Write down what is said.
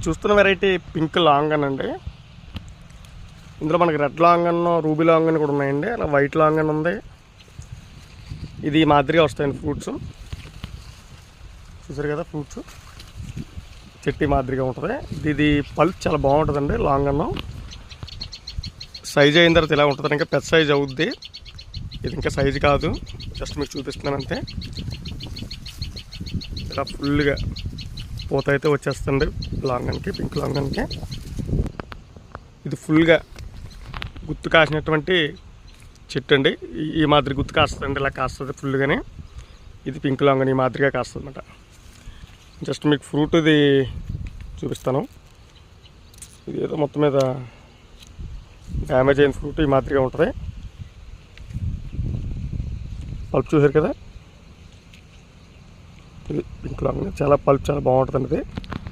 చూస్తున్న variety pink లాంగన్ అండి. ఇందులో మనకి రెడ్ లాంగన్, రూబీ లాంగన్ కూడా ఉన్నాయండి. అలా వైట్ లాంగన్ ఉంది. ఇది మాదిరిగా వస్తాయండి ఫ్రూట్స్. చూసారు కదా, ఫ్రూట్స్ చెట్టి మాదిరిగా ఉంటుంది. ఇది పల్ప్ చాలా బాగుంటుందండి. లాంగన్ సైజ్ అయిన తర్వాత ఇలా ఉంటుంది. ఇంకా పెద్ద సైజ్ అవుద్ది. ఇది ఇంకా సైజు కాదు, జస్ట్ మీకు చూపిస్తున్నాను అంతే. ఇలా ఫుల్గా పూత అయితే వచ్చేస్తుంది లాంగన్కి, పింక్ లాంగన్కి. ఇది ఫుల్గా గుత్తు కాసినటువంటి చెట్టు అండి. ఈ మాదిరి గుత్తు కాస్తుందండి, ఇలా కాస్తుంది ఫుల్గానే. ఇది పింక్ లాంగన్ ఈ మాదిరిగా కాస్తుంది అన్నమాట. జస్ట్ మీకు ఫ్రూట్ ఇది చూపిస్తాను. ఇది ఏదో మొత్తం మీద డ్యామేజ్ అయిన ఫ్రూట్ ఈ మాదిరిగా ఉంటుంది. పల్ప్ చూసారు కదా, ఇది పింక్ లాంగన్. చాలా పల్ప్ చాలా బాగుంటుందండి ఇది.